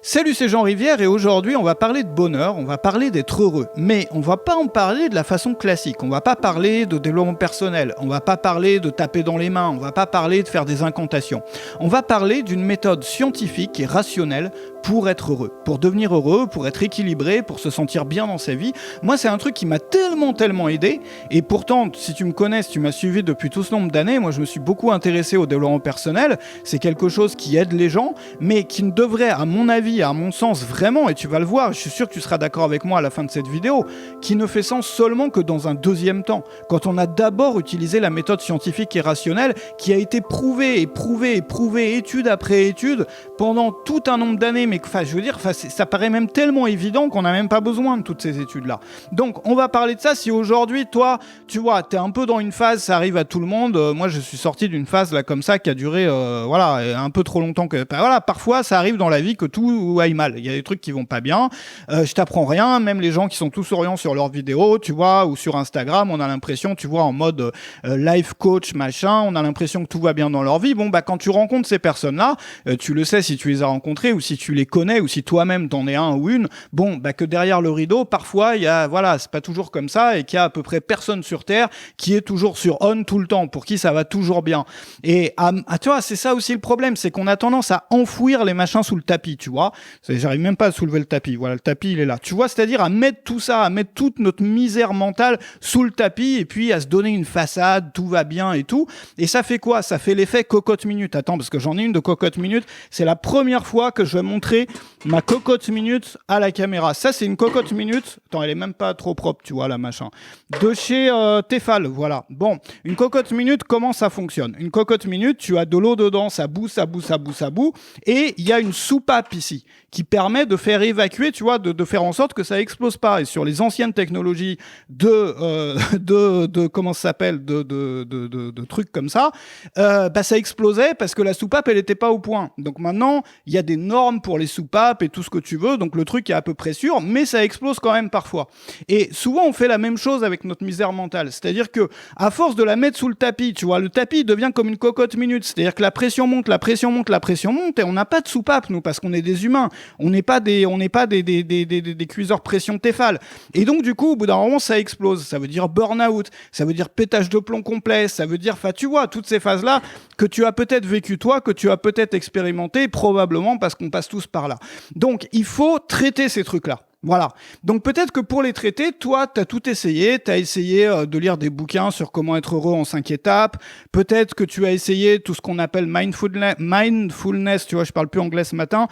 Salut, c'est Jean Rivière et aujourd'hui on va parler de bonheur, on va parler d'être heureux. Mais on va pas en parler de la façon classique, on va pas parler de développement personnel, on va pas parler de taper dans les mains, on va pas parler de faire des incantations. On va parler d'une méthode scientifique et rationnelle pour être heureux, pour devenir heureux, pour être équilibré, pour se sentir bien dans sa vie. Moi c'est un truc qui m'a tellement aidé et pourtant si tu me connais, si tu m'as suivi depuis tout ce nombre d'années, moi je me suis beaucoup intéressé au développement personnel. C'est quelque chose qui aide les gens mais qui ne devrait à mon avis, à mon sens vraiment, et tu vas le voir, je suis sûr que tu seras d'accord avec moi à la fin de cette vidéo, qui ne fait sens seulement que dans un deuxième temps, quand on a d'abord utilisé la méthode scientifique et rationnelle qui a été prouvée, étude après étude, pendant tout un nombre d'années, mais je veux dire, ça paraît même tellement évident qu'on n'a même pas besoin de toutes ces études-là. Donc on va parler de ça. Si aujourd'hui, toi, tu vois, t'es un peu dans une phase, ça arrive à tout le monde, moi je suis sorti d'une phase là comme ça qui a duré un peu trop longtemps, parfois ça arrive dans la vie que tout aille mal, il y a des trucs qui vont pas bien, je t'apprends rien, même les gens qui sont tous orientés sur leurs vidéos, tu vois, ou sur Instagram, on a l'impression, tu vois, en mode life coach, machin, on a l'impression que tout va bien dans leur vie. Bon, bah quand tu rencontres ces personnes-là, tu le sais si tu les as rencontrées, ou si tu les connais, ou si toi-même t'en es un ou une, bon, bah que derrière le rideau, parfois, il y a, c'est pas toujours comme ça, et qu'il y a à peu près personne sur Terre qui est toujours sur on tout le temps, pour qui ça va toujours bien. Et tu vois, c'est ça aussi le problème, c'est qu'on a tendance à enfouir les machins sous le tapis, tu vois. J'arrive même pas à soulever le tapis. Voilà, le tapis, il est là. Tu vois, c'est-à-dire à mettre tout ça, à mettre toute notre misère mentale sous le tapis et puis à se donner une façade, tout va bien et tout. Et ça fait quoi? Ça fait l'effet cocotte minute. Attends, parce que j'en ai une de cocotte minute. C'est la première fois que je vais montrer ma cocotte minute à la caméra. Ça, c'est une cocotte minute. Attends, elle est même pas trop propre, tu vois, la machin. De chez Tefal, voilà. Bon, une cocotte minute, comment ça fonctionne? Une cocotte minute, tu as de l'eau dedans, ça bout. Et il y a une soupape ici qui permet de faire évacuer, tu vois, de faire en sorte que ça explose pas. Et sur les anciennes technologies comment ça s'appelle, de trucs comme ça, ça explosait parce que la soupape, elle était pas au point. Donc maintenant, il y a des normes pour les soupapes et tout ce que tu veux. Donc le truc est à peu près sûr, mais ça explose quand même parfois. Et souvent, on fait la même chose avec notre misère mentale. C'est-à-dire que, à force de la mettre sous le tapis, tu vois, le tapis devient comme une cocotte minute. C'est-à-dire que la pression monte, et on n'a pas de soupape, nous, parce qu'on est des humains. On n'est pas des cuiseurs pression Tefal. Et donc, du coup, au bout d'un moment, ça explose. Ça veut dire burn-out, ça veut dire pétage de plomb complet, ça veut dire, tu vois, toutes ces phases-là que tu as peut-être vécu toi, que tu as peut-être expérimenté, probablement parce qu'on passe tous par là. Donc, il faut traiter ces trucs-là. Voilà. Donc peut-être que pour les traiter, toi, t'as tout essayé. T'as essayé de lire des bouquins sur comment être heureux en 5 étapes. Peut-être que tu as essayé tout ce qu'on appelle mindfulness. Tu vois, je parle plus anglais ce matin.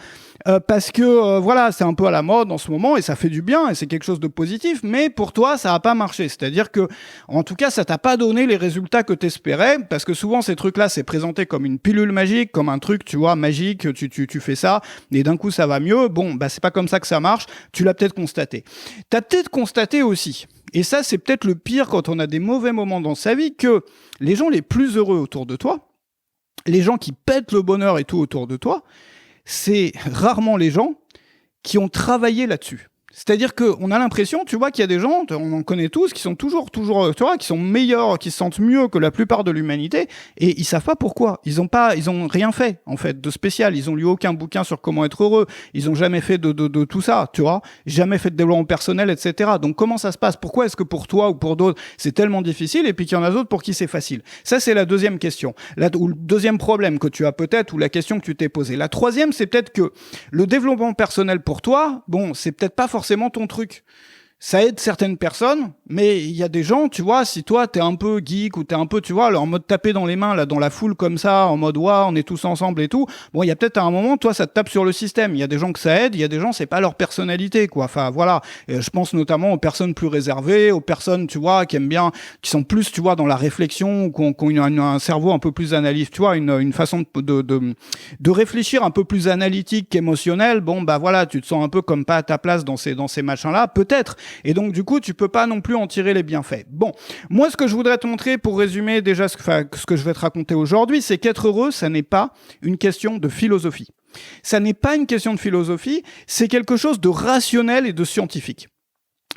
Parce que, c'est un peu à la mode en ce moment et ça fait du bien et c'est quelque chose de positif. Mais pour toi, ça a pas marché. C'est-à-dire que, en tout cas, ça t'a pas donné les résultats que t'espérais. Parce que souvent, ces trucs-là, c'est présenté comme une pilule magique, comme un truc, tu vois, magique. Tu fais ça et d'un coup, ça va mieux. Bon, c'est pas comme ça que ça marche. Tu l'as peut-être constaté. T'as peut-être constaté aussi, et ça c'est peut-être le pire quand on a des mauvais moments dans sa vie, que les gens les plus heureux autour de toi, les gens qui pètent le bonheur et tout autour de toi, c'est rarement les gens qui ont travaillé là-dessus. C'est-à-dire qu'on a l'impression, tu vois, qu'il y a des gens, on en connaît tous, qui sont toujours, tu vois, qui sont meilleurs, qui se sentent mieux que la plupart de l'humanité, et ils savent pas pourquoi. Ils ont rien fait, en fait, de spécial. Ils ont lu aucun bouquin sur comment être heureux. Ils ont jamais fait de tout ça, tu vois. Jamais fait de développement personnel, etc. Donc, comment ça se passe? Pourquoi est-ce que pour toi ou pour d'autres, c'est tellement difficile, et puis qu'il y en a d'autres pour qui c'est facile? Ça, c'est la deuxième question. Ou le deuxième problème que tu as peut-être, ou la question que tu t'es posée. La troisième, c'est peut-être que le développement personnel pour toi, bon, c'est peut-être pas forcément ton truc. Ça aide certaines personnes, mais il y a des gens, tu vois, si toi t'es un peu geek ou t'es un peu, tu vois, en mode taper dans les mains, là, dans la foule comme ça, en mode ouais, on est tous ensemble et tout, bon, il y a peut-être à un moment, toi, ça te tape sur le système. Il y a des gens que ça aide, il y a des gens, c'est pas leur personnalité, quoi. Enfin, voilà. Et je pense notamment aux personnes plus réservées, aux personnes, tu vois, qui aiment bien, qui sont plus, tu vois, dans la réflexion, qui ont un cerveau un peu plus analytique, tu vois, une façon de réfléchir un peu plus analytique qu'émotionnelle. Bon, voilà, tu te sens un peu comme pas à ta place dans ces machins-là, peut-être. Et donc, du coup, tu peux pas non plus en tirer les bienfaits. Bon, moi, ce que je voudrais te montrer, pour résumer déjà ce que je vais te raconter aujourd'hui, c'est qu'être heureux, ça n'est pas une question de philosophie. Ça n'est pas une question de philosophie, c'est quelque chose de rationnel et de scientifique.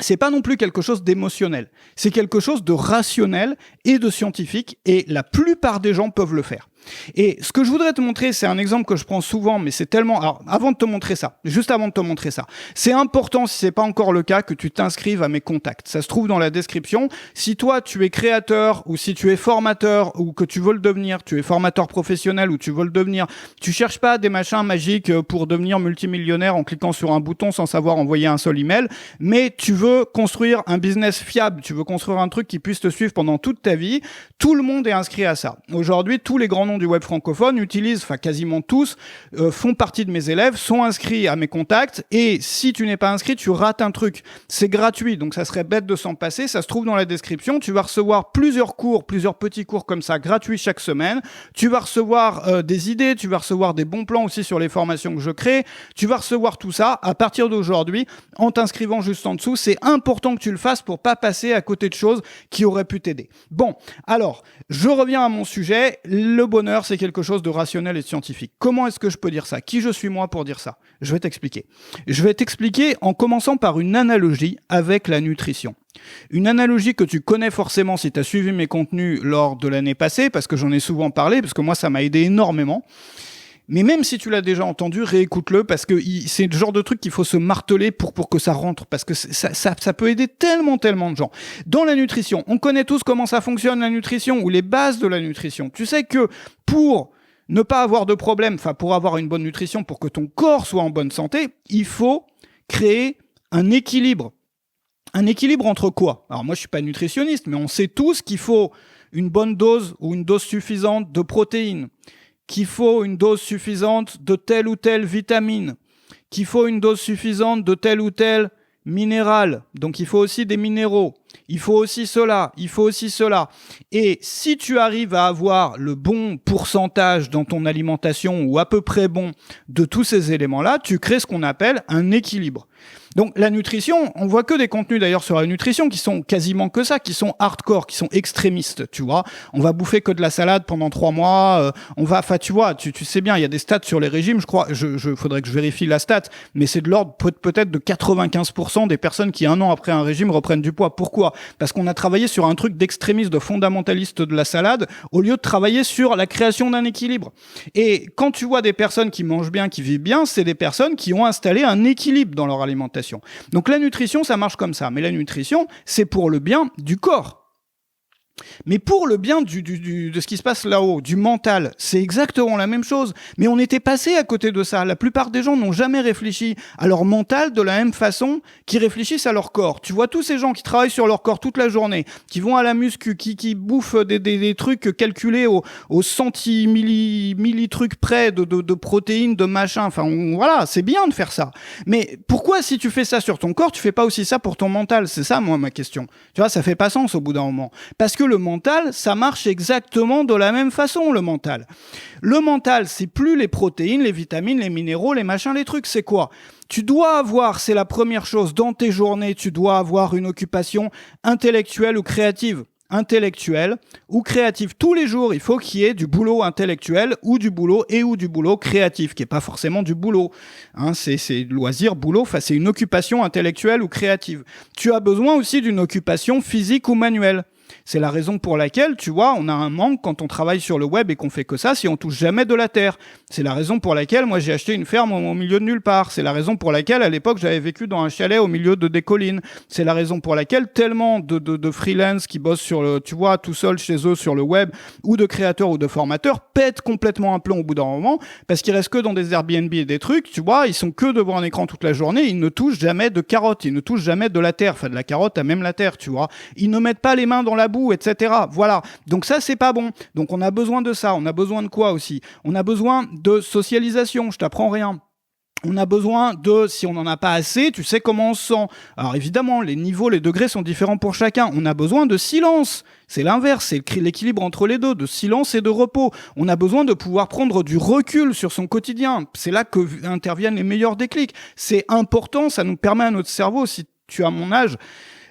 C'est pas non plus quelque chose d'émotionnel. C'est quelque chose de rationnel et de scientifique, et la plupart des gens peuvent le faire. Et ce que je voudrais te montrer, c'est un exemple que je prends souvent, mais c'est tellement... Alors, avant de te montrer ça, juste avant de te montrer ça, c'est important, si c'est pas encore le cas, que tu t'inscrives à mes contacts. Ça se trouve dans la description. Si toi, tu es créateur, ou si tu es formateur, ou que tu veux le devenir, tu es formateur professionnel, ou tu veux le devenir, tu cherches pas des machins magiques pour devenir multimillionnaire en cliquant sur un bouton sans savoir envoyer un seul email, mais tu veux construire un business fiable, tu veux construire un truc qui puisse te suivre pendant toute ta vie, tout le monde est inscrit à ça. Aujourd'hui, tous les grands noms du web francophone utilisent, enfin quasiment tous, font partie de mes élèves, sont inscrits à mes contacts, et si tu n'es pas inscrit, tu rates un truc. C'est gratuit, donc ça serait bête de s'en passer, ça se trouve dans la description, tu vas recevoir plusieurs cours, plusieurs petits cours comme ça, gratuits chaque semaine, tu vas recevoir des idées, tu vas recevoir des bons plans aussi sur les formations que je crée, tu vas recevoir tout ça à partir d'aujourd'hui, en t'inscrivant juste en dessous, c'est important que tu le fasses pour pas passer à côté de choses qui auraient pu t'aider. Bon, alors, je reviens à mon sujet, le bonheur c'est quelque chose de rationnel et de scientifique. Comment est-ce que je peux dire ça? Qui je suis moi pour dire ça? Je vais t'expliquer. Je vais t'expliquer en commençant par une analogie avec la nutrition. Une analogie que tu connais forcément si tu as suivi mes contenus lors de l'année passée, parce que j'en ai souvent parlé, parce que moi ça m'a aidé énormément. Mais même si tu l'as déjà entendu, réécoute-le, parce que c'est le genre de truc qu'il faut se marteler pour que ça rentre, parce que ça peut aider tellement de gens. Dans la nutrition, on connaît tous comment ça fonctionne la nutrition, ou les bases de la nutrition. Tu sais que pour ne pas avoir de problème, enfin pour avoir une bonne nutrition, pour que ton corps soit en bonne santé, il faut créer un équilibre. Un équilibre entre quoi? Alors moi je suis pas nutritionniste, mais on sait tous qu'il faut une bonne dose ou une dose suffisante de protéines, qu'il faut une dose suffisante de telle ou telle vitamine, qu'il faut une dose suffisante de tel ou tel minéral. Donc il faut aussi des minéraux. Il faut aussi cela, il faut aussi cela. Et si tu arrives à avoir le bon pourcentage dans ton alimentation, ou à peu près bon, de tous ces éléments-là, tu crées ce qu'on appelle un équilibre. Donc la nutrition, on voit que des contenus d'ailleurs sur la nutrition qui sont quasiment que ça, qui sont hardcore, qui sont extrémistes, tu vois. On va bouffer que de la salade pendant 3 mois, on va, enfin tu vois, tu sais bien, il y a des stats sur les régimes, je crois, faudrait que je vérifie la stat, mais c'est de l'ordre peut-être de 95% des personnes qui 1 an après un régime reprennent du poids. Pourquoi? Parce qu'on a travaillé sur un truc d'extrémiste, de fondamentaliste de la salade, au lieu de travailler sur la création d'un équilibre. Et quand tu vois des personnes qui mangent bien, qui vivent bien, c'est des personnes qui ont installé un équilibre dans leur alimentation. Donc la nutrition, ça marche comme ça. Mais la nutrition, c'est pour le bien du corps. Mais pour le bien de ce qui se passe là-haut, du mental, c'est exactement la même chose. Mais on était passé à côté de ça. La plupart des gens n'ont jamais réfléchi à leur mental de la même façon qu'ils réfléchissent à leur corps. Tu vois tous ces gens qui travaillent sur leur corps toute la journée, qui vont à la muscu, qui bouffent des trucs calculés au centimilli-trucs près de protéines, de machin. Enfin, voilà, c'est bien de faire ça. Mais pourquoi, si tu fais ça sur ton corps, tu fais pas aussi ça pour ton mental? C'est ça, moi, ma question. Tu vois, ça fait pas sens au bout d'un moment. Parce que le mental, ça marche exactement de la même façon, le mental. Le mental, c'est plus les protéines, les vitamines, les minéraux, les machins, les trucs, c'est quoi? Tu dois avoir, c'est la première chose, dans tes journées, tu dois avoir une occupation intellectuelle ou créative. Intellectuelle ou créative. Tous les jours, il faut qu'il y ait du boulot intellectuel ou du boulot créatif, qui n'est pas forcément du boulot. Hein, c'est loisir, boulot, enfin, c'est une occupation intellectuelle ou créative. Tu as besoin aussi d'une occupation physique ou manuelle. C'est la raison pour laquelle, tu vois, on a un manque quand on travaille sur le web et qu'on fait que ça, si on touche jamais de la terre. C'est la raison pour laquelle, moi, j'ai acheté une ferme au milieu de nulle part. C'est la raison pour laquelle, à l'époque, j'avais vécu dans un chalet au milieu des collines. C'est la raison pour laquelle tellement de freelance qui bossent sur le, tu vois, tout seul chez eux sur le web, ou de créateurs ou de formateurs, pètent complètement un plomb au bout d'un moment, parce qu'ils restent que dans des Airbnb et des trucs, tu vois, ils sont que devant un écran toute la journée, ils ne touchent jamais de carottes, ils ne touchent jamais de la terre, enfin de la carotte à même la terre, tu vois. Ils ne mettent pas les mains dans la boue, etc. Voilà. Donc ça, c'est pas bon. Donc on a besoin de ça. On a besoin de quoi aussi? On a besoin de socialisation. Je t'apprends rien. On a besoin de, si on n'en a pas assez, tu sais comment on se sent. Alors évidemment, les niveaux, les degrés sont différents pour chacun. On a besoin de silence. C'est l'inverse, c'est l'équilibre entre les deux, de silence et de repos. On a besoin de pouvoir prendre du recul sur son quotidien. C'est là que interviennent les meilleurs déclics. C'est important, ça nous permet à notre cerveau, si tu as mon âge,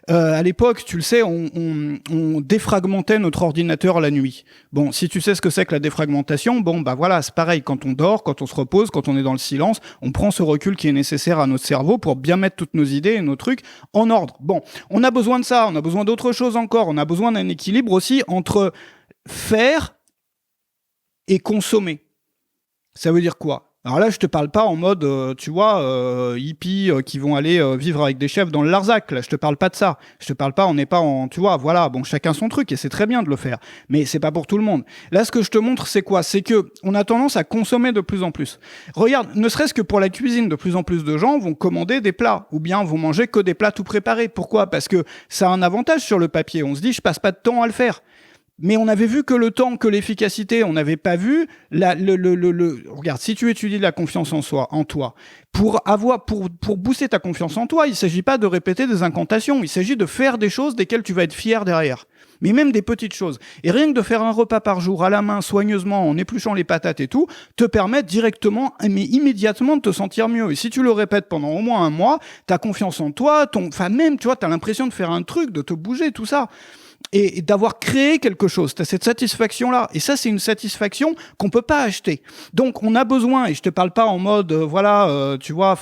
à l'époque, tu le sais, on défragmentait notre ordinateur la nuit. Bon, si tu sais ce que c'est que la défragmentation, bon, bah voilà, c'est pareil. Quand on dort, quand on se repose, quand on est dans le silence, on prend ce recul qui est nécessaire à notre cerveau pour bien mettre toutes nos idées et nos trucs en ordre. Bon, on a besoin de ça, on a besoin d'autre chose encore. On a besoin d'un équilibre aussi entre faire et consommer. Ça veut dire quoi ? Alors là, je te parle pas en mode, tu vois, hippies qui vont aller vivre avec des chefs dans le Larzac. Là, je te parle pas de ça. Je te parle pas, on n'est pas en, tu vois, voilà, bon, chacun son truc et c'est très bien de le faire. Mais c'est pas pour tout le monde. Là, ce que je te montre, c'est quoi ? C'est que on a tendance à consommer de plus en plus. Regarde, ne serait-ce que pour la cuisine, de plus en plus de gens vont commander des plats ou bien vont manger que des plats tout préparés. Pourquoi ? Parce que ça a un avantage sur le papier. On se dit, je passe pas de temps à le faire. Mais on avait vu que le temps, que l'efficacité, on n'avait pas vu Regarde, si tu étudies la confiance en soi, en toi, pour booster ta confiance en toi, il s'agit pas de répéter des incantations, il s'agit de faire des choses desquelles tu vas être fier derrière. Mais même des petites choses. Et rien que de faire un repas par jour à la main, soigneusement, en épluchant les patates et tout, te permet directement, mais immédiatement de te sentir mieux. Et si tu le répètes pendant au moins un mois, ta confiance en toi, enfin même, tu vois, t'as l'impression de faire un truc, de te bouger, tout ça. Et d'avoir créé quelque chose, tu as cette satisfaction-là. Et ça, c'est une satisfaction qu'on peut pas acheter. Donc, on a besoin, et je te parle pas en mode, tu vois,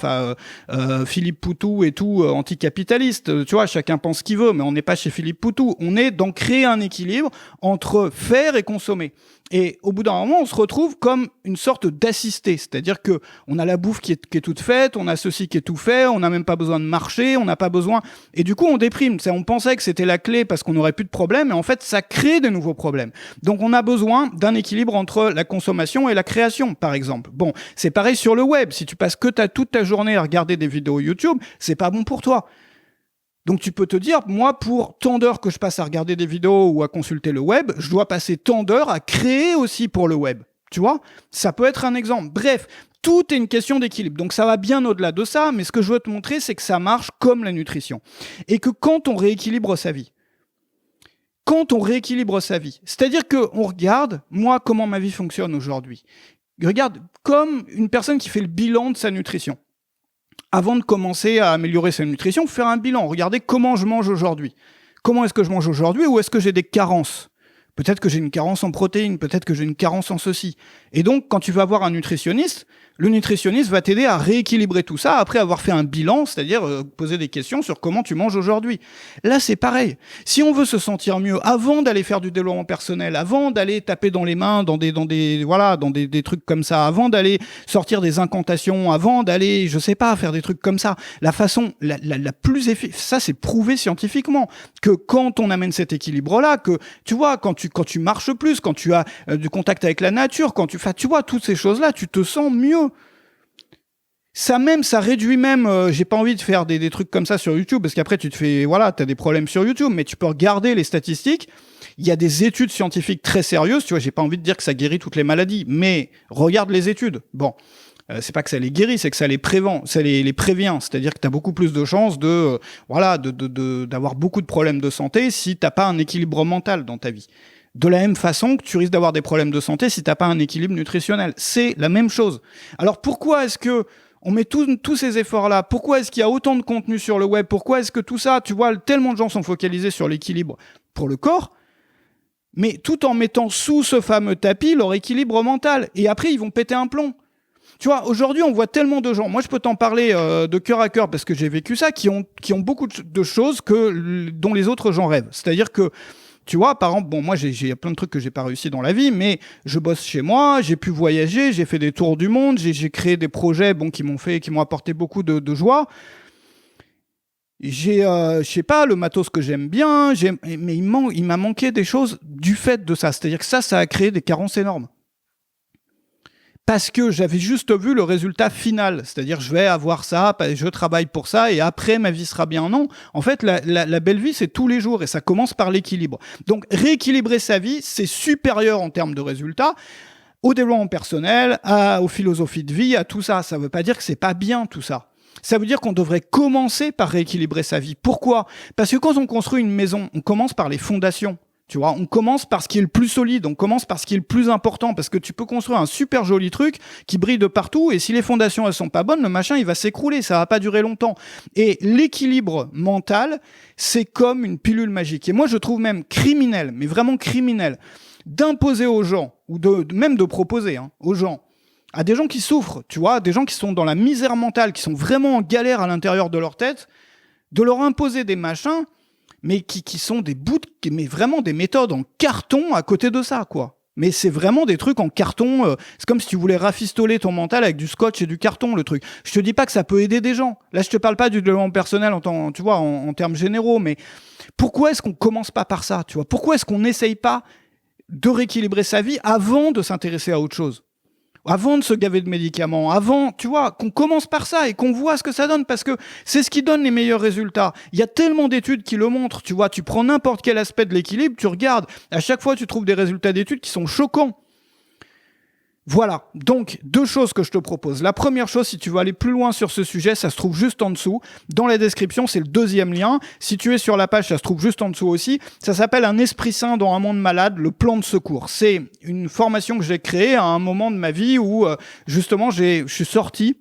Philippe Poutou et tout, anticapitaliste, tu vois, chacun pense ce qu'il veut, mais on n'est pas chez Philippe Poutou. On est dans créer un équilibre entre faire et consommer. Et au bout d'un moment, on se retrouve comme une sorte d'assisté. C'est-à-dire que on a la bouffe qui est toute faite, on a ceci qui est tout fait, on n'a même pas besoin de marcher, on n'a pas besoin... Et du coup, on déprime. On pensait que c'était la clé parce qu'on n'aurait plus de problèmes, et en fait, ça crée de nouveaux problèmes. Donc, on a besoin d'un équilibre entre la consommation et la création, par exemple. Bon, c'est pareil sur le web. Si tu passes toute ta journée à regarder des vidéos YouTube, c'est pas bon pour toi. Donc tu peux te dire, moi, pour tant d'heures que je passe à regarder des vidéos ou à consulter le web, je dois passer tant d'heures à créer aussi pour le web. Tu vois ? Ça peut être un exemple. Bref, tout est une question d'équilibre. Donc ça va bien au-delà de ça, mais ce que je veux te montrer, c'est que ça marche comme la nutrition. Et que quand on rééquilibre sa vie, c'est-à-dire qu'on regarde, moi, comment ma vie fonctionne aujourd'hui. Regarde, comme une personne qui fait le bilan de sa nutrition. Avant de commencer à améliorer sa nutrition, faire un bilan. Regardez comment je mange aujourd'hui. Comment est-ce que je mange aujourd'hui, ou est-ce que j'ai des carences ? Peut-être que j'ai une carence en protéines, peut-être que j'ai une carence en ceci. Et donc, quand tu vas voir un nutritionniste, le nutritionniste va t'aider à rééquilibrer tout ça après avoir fait un bilan, c'est-à-dire poser des questions sur comment tu manges aujourd'hui. Là, c'est pareil. Si on veut se sentir mieux, avant d'aller faire du développement personnel, avant d'aller taper dans les mains, dans des trucs comme ça, avant d'aller sortir des incantations, avant d'aller, je sais pas, faire des trucs comme ça, la façon la plus efficace, ça c'est prouvé scientifiquement, que quand on amène cet équilibre-là, que tu vois, quand tu marches plus, quand tu as du contact avec la nature, quand tu vois, toutes ces choses-là, tu te sens mieux. Ça réduit même, j'ai pas envie de faire des trucs comme ça sur YouTube, parce qu'après tu te fais, t'as des problèmes sur YouTube, mais tu peux regarder les statistiques. Il y a des études scientifiques très sérieuses, tu vois, j'ai pas envie de dire que ça guérit toutes les maladies, mais regarde les études. Bon, c'est pas que ça les guérit, c'est que ça les prévient, c'est-à-dire que t'as beaucoup plus de chances d'avoir beaucoup de problèmes de santé si t'as pas un équilibre mental dans ta vie. De la même façon que tu risques d'avoir des problèmes de santé si t'as pas un équilibre nutritionnel. C'est la même chose. Alors pourquoi est-ce que on met tous ces efforts-là ? Pourquoi est-ce qu'il y a autant de contenu sur le web ? Pourquoi est-ce que tout ça, tu vois, tellement de gens sont focalisés sur l'équilibre pour le corps, mais tout en mettant sous ce fameux tapis leur équilibre mental. Et après, ils vont péter un plomb. Tu vois, aujourd'hui, on voit tellement de gens. Moi, je peux t'en parler de cœur à cœur parce que j'ai vécu ça, qui ont beaucoup de choses dont les autres gens rêvent. C'est-à-dire que, tu vois, par exemple, bon, moi, j'ai plein de trucs que j'ai pas réussi dans la vie, mais je bosse chez moi, j'ai pu voyager, j'ai fait des tours du monde, j'ai créé des projets, qui m'ont apporté beaucoup de joie. J'ai, je sais pas, le matos que j'aime bien, mais il m'a manqué des choses du fait de ça. C'est-à-dire que ça a créé des carences énormes. Parce que j'avais juste vu le résultat final, c'est-à-dire je vais avoir ça, je travaille pour ça et après ma vie sera bien. Non, en fait la belle vie c'est tous les jours et ça commence par l'équilibre. Donc rééquilibrer sa vie c'est supérieur en termes de résultats au développement personnel, aux philosophies de vie, à tout ça. Ça veut pas dire que c'est pas bien tout ça. Ça veut dire qu'on devrait commencer par rééquilibrer sa vie. Pourquoi ? Parce que quand on construit une maison, on commence par les fondations. Tu vois, on commence par ce qui est le plus solide, on commence par ce qui est le plus important, parce que tu peux construire un super joli truc qui brille de partout, et si les fondations elles sont pas bonnes, le machin il va s'écrouler, ça va pas durer longtemps. Et l'équilibre mental, c'est comme une pilule magique. Et moi je trouve même criminel, mais vraiment criminel, d'imposer aux gens, ou même de proposer aux gens, à des gens qui souffrent, tu vois, des gens qui sont dans la misère mentale, qui sont vraiment en galère à l'intérieur de leur tête, de leur imposer des machins mais qui sont mais vraiment des méthodes en carton à côté de ça, quoi. Mais c'est vraiment des trucs en carton. C'est comme si tu voulais rafistoler ton mental avec du scotch et du carton, le truc. Je te dis pas que ça peut aider des gens. Là, je te parle pas du développement personnel tu vois, en termes généraux. Mais pourquoi est-ce qu'on commence pas par ça, tu vois? Pourquoi est-ce qu'on n'essaye pas de rééquilibrer sa vie avant de s'intéresser à autre chose? Avant de se gaver de médicaments, avant, tu vois, qu'on commence par ça et qu'on voit ce que ça donne, parce que c'est ce qui donne les meilleurs résultats. Il y a tellement d'études qui le montrent, tu vois, tu prends n'importe quel aspect de l'équilibre, tu regardes, à chaque fois tu trouves des résultats d'études qui sont choquants. Voilà, donc 2 choses que je te propose. La première chose, si tu veux aller plus loin sur ce sujet, ça se trouve juste en dessous. Dans la description, c'est le 2e lien. Si tu es sur la page, ça se trouve juste en dessous aussi. Ça s'appelle Un esprit sain dans un monde malade, le plan de secours. C'est une formation que j'ai créée à un moment de ma vie où justement je suis sorti.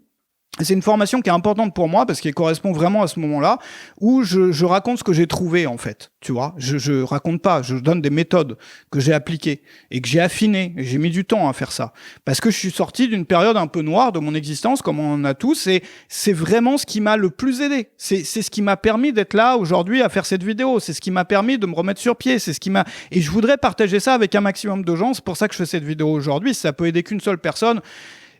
C'est une formation qui est importante pour moi parce qu'elle correspond vraiment à ce moment-là où je raconte ce que j'ai trouvé, en fait. Tu vois, je raconte pas, je donne des méthodes que j'ai appliquées et que j'ai affinées. Et j'ai mis du temps à faire ça parce que je suis sorti d'une période un peu noire de mon existence, comme on a tous, et c'est vraiment ce qui m'a le plus aidé. C'est ce qui m'a permis d'être là aujourd'hui à faire cette vidéo. C'est ce qui m'a permis de me remettre sur pied. Et je voudrais partager ça avec un maximum de gens. C'est pour ça que je fais cette vidéo aujourd'hui. Si ça peut aider qu'une seule personne,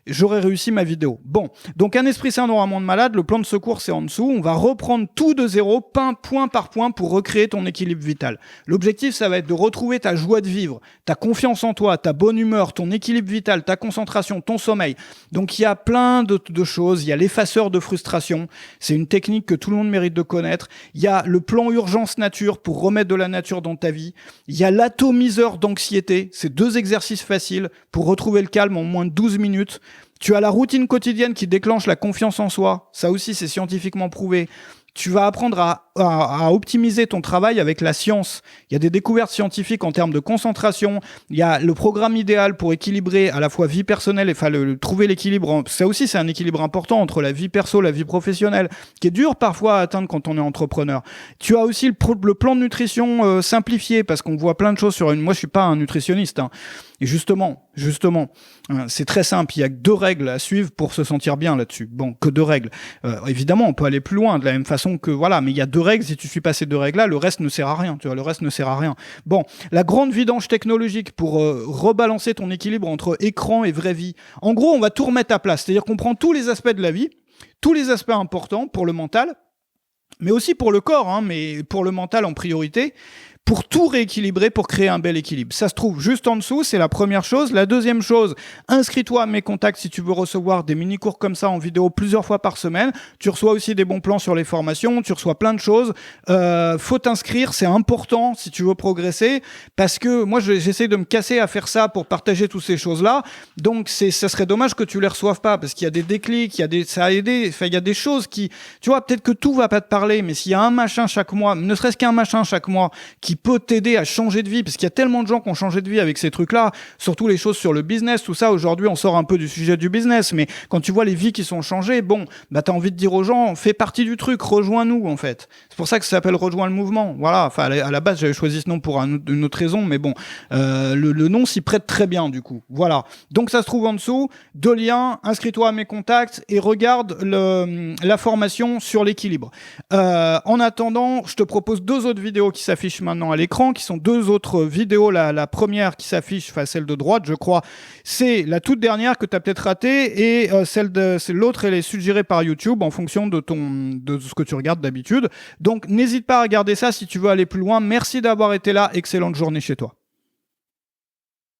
j'aurais réussi ma vidéo. Bon, donc Un esprit sain dans un monde malade, le plan de secours c'est en dessous. On va reprendre tout de zéro, point par point, pour recréer ton équilibre vital. L'objectif, ça va être de retrouver ta joie de vivre, ta confiance en toi, ta bonne humeur, ton équilibre vital, ta concentration, ton sommeil. Donc il y a plein de choses. Il y a l'effaceur de frustration. C'est une technique que tout le monde mérite de connaître. Il y a le plan urgence nature pour remettre de la nature dans ta vie. Il y a l'atomiseur d'anxiété. C'est 2 exercices faciles pour retrouver le calme en moins de 12 minutes. Tu as la routine quotidienne qui déclenche la confiance en soi. Ça aussi, c'est scientifiquement prouvé. Tu vas apprendre à optimiser ton travail avec la science. Il y a des découvertes scientifiques en termes de concentration. Il y a le programme idéal pour équilibrer à la fois vie personnelle et trouver l'équilibre. Ça aussi, c'est un équilibre important entre la vie perso, la vie professionnelle, qui est dur parfois à atteindre quand on est entrepreneur. Tu as aussi le plan de nutrition simplifié, parce qu'on voit plein de choses Moi, je suis pas un nutritionniste, hein. Et justement, c'est très simple. Il y a que 2 règles à suivre pour se sentir bien là-dessus. Bon, que 2 règles. Évidemment, on peut aller plus loin de la même façon que voilà, mais il y a 2 règles. Si tu suis pas ces 2 règles-là, le reste ne sert à rien. Tu vois, le reste ne sert à rien. Bon, la grande vidange technologique pour rebalancer ton équilibre entre écran et vraie vie. En gros, on va tout remettre à place. C'est-à-dire qu'on prend tous les aspects de la vie, tous les aspects importants pour le mental, mais aussi pour le corps, hein, mais pour le mental en priorité, pour tout rééquilibrer, pour créer un bel équilibre. Ça se trouve juste en dessous, c'est la première chose. La deuxième chose, inscris-toi à mes contacts si tu veux recevoir des mini-cours comme ça en vidéo plusieurs fois par semaine. Tu reçois aussi des bons plans sur les formations, tu reçois plein de choses. Faut t'inscrire, c'est important si tu veux progresser, parce que moi, j'essaie de me casser à faire ça pour partager toutes ces choses-là. Donc, ça serait dommage que tu les reçoives pas, parce qu'il y a des déclics, ça a aidé, enfin, il y a des choses qui, tu vois, peut-être que tout va pas te parler, mais s'il y a un machin chaque mois, ne serait-ce qu'un machin chaque mois, qui peut t'aider à changer de vie, parce qu'il y a tellement de gens qui ont changé de vie avec ces trucs-là, surtout les choses sur le business, tout ça. Aujourd'hui, on sort un peu du sujet du business, mais quand tu vois les vies qui sont changées, bon, bah t'as envie de dire aux gens, fais partie du truc, rejoins-nous en fait. C'est pour ça que ça s'appelle Rejoins le mouvement. Voilà. Enfin, à la base, j'avais choisi ce nom pour une autre raison, mais bon, le nom s'y prête très bien du coup. Voilà. Donc ça se trouve en dessous. 2 liens. Inscris-toi à mes contacts et regarde la formation sur l'équilibre. En attendant, je te propose 2 autres vidéos qui s'affichent maintenant à l'écran, qui sont 2 autres vidéos. La première qui s'affiche, enfin celle de droite, je crois, c'est la toute dernière que tu as peut-être ratée, et c'est l'autre, elle est suggérée par YouTube en fonction de ce que tu regardes d'habitude. Donc n'hésite pas à regarder ça si tu veux aller plus loin. Merci d'avoir été là. Excellente journée chez toi.